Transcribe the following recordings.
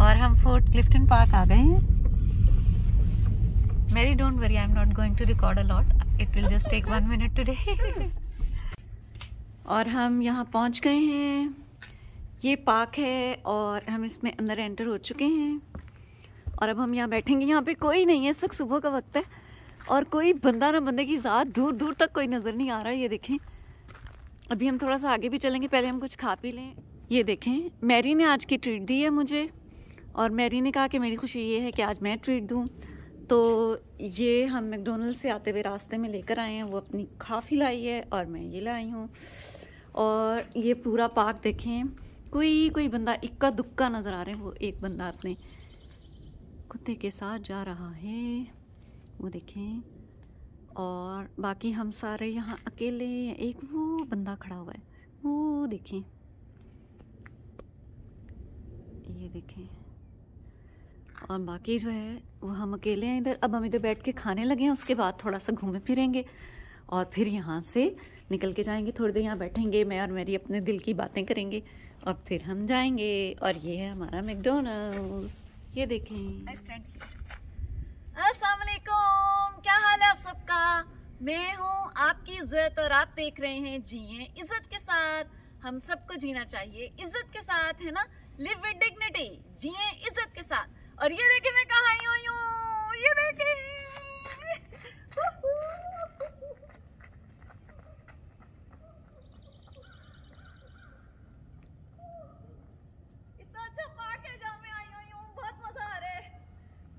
और हम fort Clifton park आ गए हैं। मेरी don't worry, I am not going to record a lot, it will just take 1 minute today. और हम यहाँ पहुँच गए हैं। ये पार्क है और हम इसमें अंदर एंटर हो चुके हैं और अब हम यहाँ बैठेंगे। यहाँ पे कोई नहीं है, इस वक्त सुबह का वक्त है और कोई बंदा ना बंदे की ज़ात, दूर दूर तक कोई नज़र नहीं आ रहा है। ये देखें, अभी हम थोड़ा सा आगे भी चलेंगे, पहले हम कुछ खा पी लें। ये देखें, मैरी ने आज की ट्रीट दी है मुझे और मैरी ने कहा कि मेरी खुशी ये है कि आज मैं ट्रीट दूँ। तो ये हम मैकडोनल्ड से आते हुए रास्ते में लेकर आए हैं। वो अपनी काफ़ी लाई है और मैं ये लाई हूँ। और ये पूरा पार्क देखें, कोई बंदा इक्का दुक्का नज़र आ रहे हैं। वो एक बंदा अपने कुत्ते के साथ जा रहा है, वो देखें। और बाकी हम सारे यहाँ अकेले हैं। एक वो बंदा खड़ा हुआ है, वो देखें, ये देखें। और बाकी जो है वो हम अकेले हैं इधर। अब हम इधर बैठ के खाने लगे हैं, उसके बाद थोड़ा सा घूमे फिरेंगे और फिर यहाँ से निकल के जाएंगे। थोड़ी देर यहाँ बैठेंगे, मैं और मेरी अपने दिल की बातें करेंगे और फिर हम जाएंगे। और ये है हमारा मैकडोनल्ड्स, ये देखें। अस्सलाम वालेकुम, क्या हाल है आप सबका? मैं हूँ आपकी इज्जत और आप देख रहे हैं जिए इज्जत के साथ। हम सबको जीना चाहिए इज्जत के साथ, है ना? लिव विद डिग्निटी, जिए इज्जत के साथ। और ये देखें मैं कहाँ आई हुई हूँ, ये देखें। इतना अच्छा पार्क है जहाँ मैं आई हुई हूँ, बहुत मजा आ रहा है,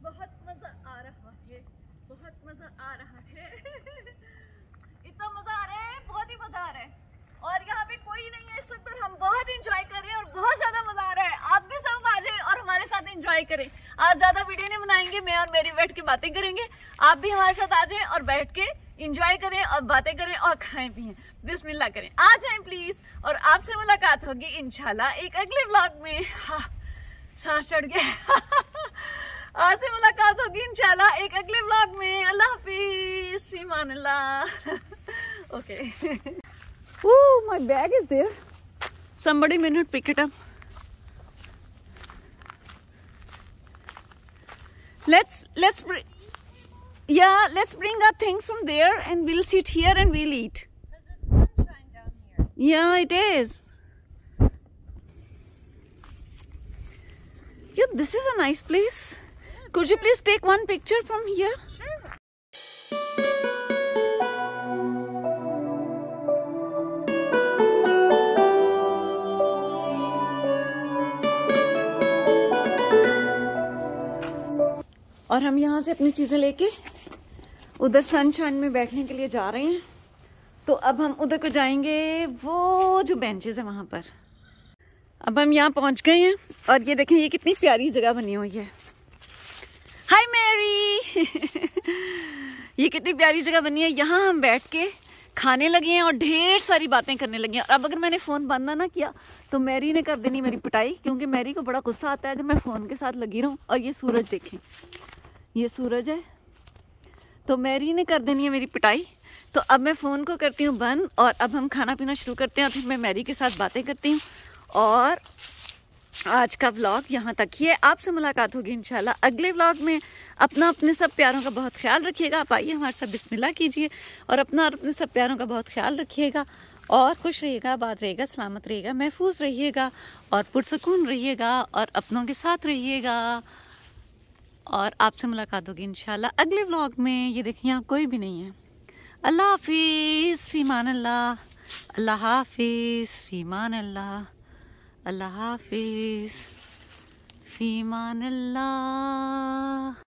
बहुत मजा आ रहा है, बहुत मजा आ रहा है। इतना मजा आ रहा है, बहुत ही मजा आ रहा है। और यहाँ पे कोई नहीं है इस वक्त और हम बहुत इंजॉय कर रहे हैं और बहुत ज्यादा मजा आ रहा है। आप भी सब आ जाए और हमारे साथ इंजॉय करें। आज ज्यादा वीडियो नहीं बनाएंगे, मैं और मेरी बैठ के बातें करेंगे। आप भी हमारे साथ आ जाएं और बैठ के इंजॉय करें और बातें करें और खाएं पिएं, बिस्मिल्लाह करें। आ जाएं प्लीज। और आपसे मुलाकात होगी इंशाल्लाह एक अगले व्लॉग में। हाँ, सांस चढ़ गया। आज से मुलाकात होगी इंशाल्लाह एक अगले व्लॉग में। अल्लाह हाफिज, ईमान अल्लाह। Okay. Oh, my bag is there. Somebody may not pick it up. Let's bring, yeah, let's bring our things from there and we'll sit here and we'll eat. Because it's sunshine down here. Yeah, it is. Yeah, this is a nice place. Could you please take one picture from here? Sure. और हम यहाँ से अपनी चीज़ें लेके उधर sunshine में बैठने के लिए जा रहे हैं। तो अब हम उधर को जाएंगे, वो जो बेंचेस है वहाँ पर। अब हम यहाँ पहुँच गए हैं और ये देखें, ये कितनी प्यारी जगह बनी हुई है। हाय मैरी। ये कितनी प्यारी जगह बनी है। यहाँ हम बैठ के खाने लगे हैं और ढेर सारी बातें करने लगे हैं। और अब अगर मैंने फ़ोन बंद ना किया तो मैरी ने कर देनी मेरी पिटाई, क्योंकि मैरी को बड़ा गुस्सा आता है अगर मैं फ़ोन के साथ लगी रहूँ। और ये सूरज देखें, ये सूरज है, तो मैरी ने कर देनी है मेरी पिटाई। तो अब मैं फ़ोन को करती हूँ बंद और अब हम खाना पीना शुरू करते हैं और फिर मैं मैरी के साथ बातें करती हूँ। और आज का व्लॉग यहाँ तक ही है। आपसे मुलाकात होगी इंशाल्लाह अगले व्लॉग में। अपने सब प्यारों का बहुत ख्याल रखिएगा। आप आइए हमारे साथ बिस्मिल्लाह कीजिए और अपने सब प्यारों का बहुत ख्याल रखिएगा और खुश रहिएगा, आबाद रहिएगा, सलामत रहिएगा, महफूज रहिएगा और पुरसकून रहिएगा और अपनों के साथ रहिएगा। और आपसे मुलाकात होगी इंशाल्लाह अगले व्लॉग में। ये देखिए यहाँ कोई भी नहीं है। अल्लाह हाफिज़, फ़ीमान अल्लाह। अल्लाह हाफिज़, फ़ीमान अल्लाह। अल्लाह हाफिज़, फ़ीमान अल्लाह।